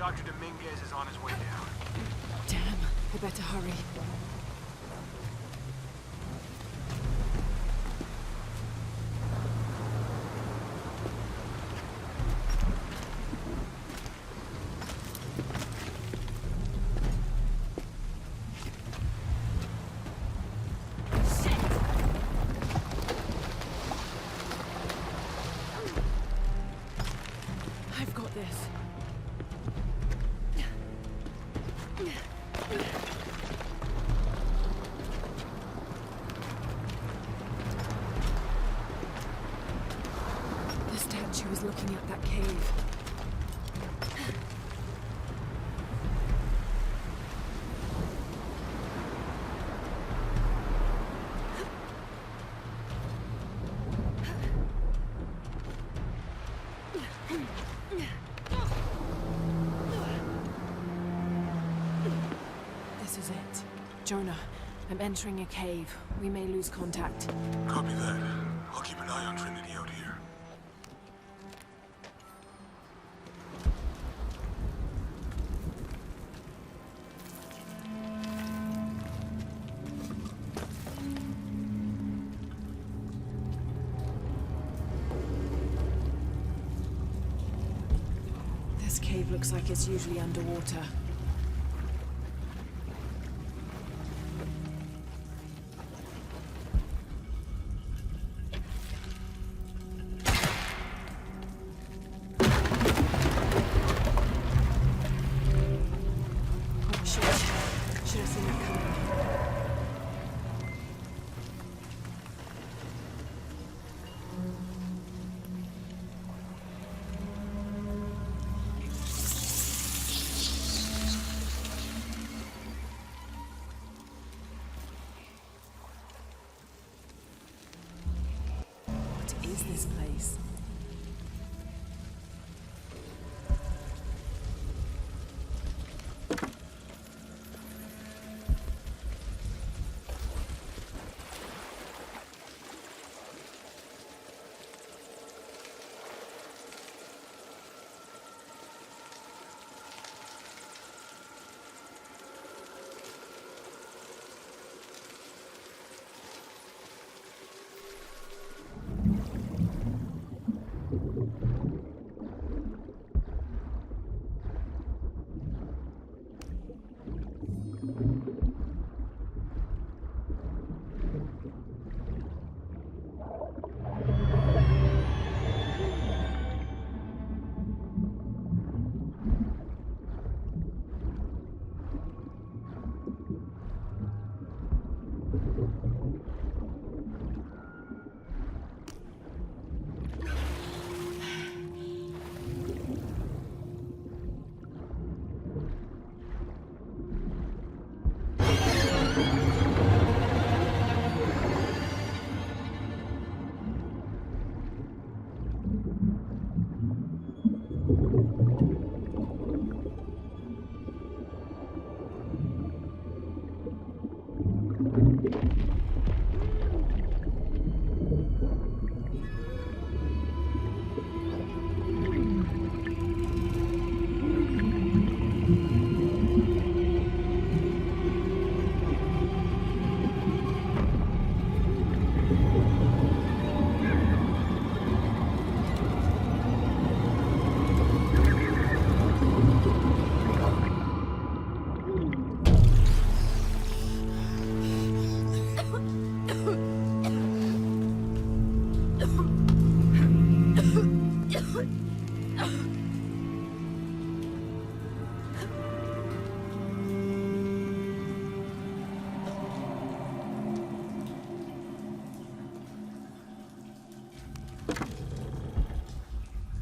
Dr. Dominguez is on his way down. Damn, I better hurry. I've got this. The statue is looking at that cave. This is it. Jonah, I'm entering a cave. We may lose contact. Copy that. I'll keep an eye on Trinity out here. This cave looks like it's usually underwater. Oh shit. Should have seen that coming. What is this place?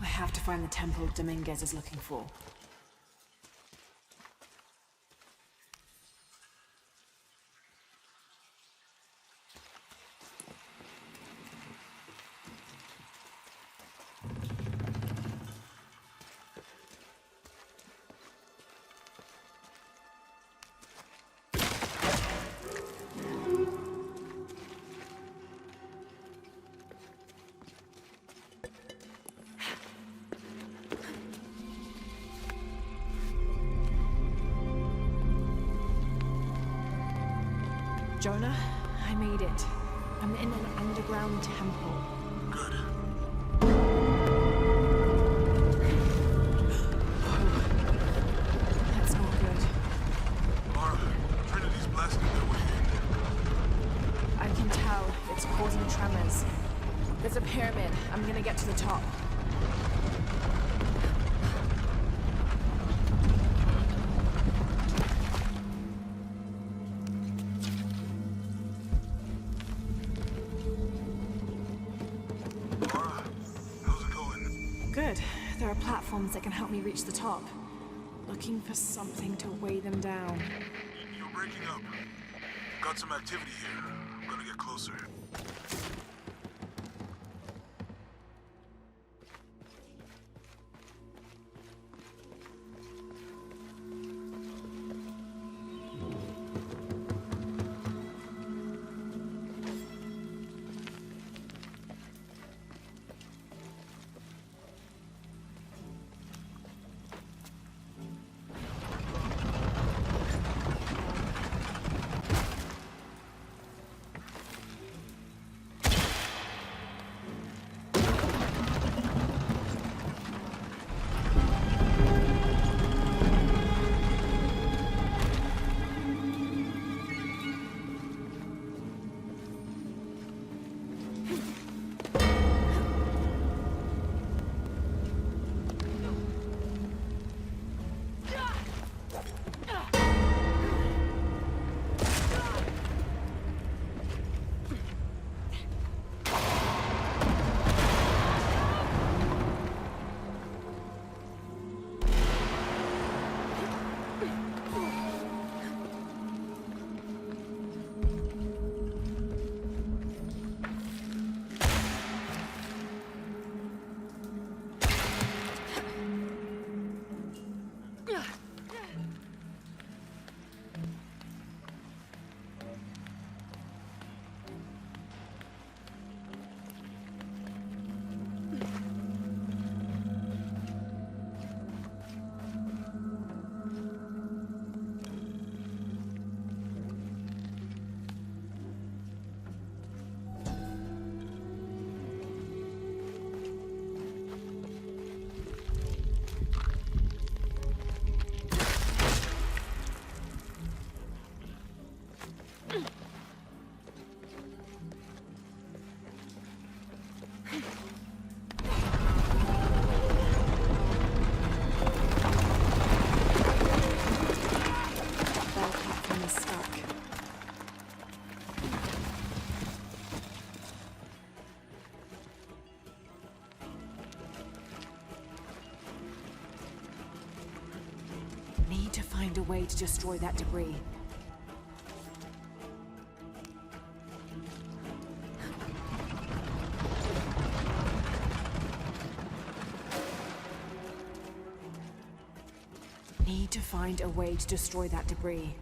I have to find the temple Dominguez is looking for. Jonah, I made it. I'm in an underground temple. Good. That's not good. Lara, Trinity's blasting their way in. I can tell it's causing tremors. There's a pyramid. I'm gonna get to the top. Lara, how's it going? Good. There are platforms that can help me reach the top. Looking for something to weigh them down. You're breaking up. Got some activity here. I'm gonna get closer. Need to find a way to destroy that debris. Need to find a way to destroy that debris.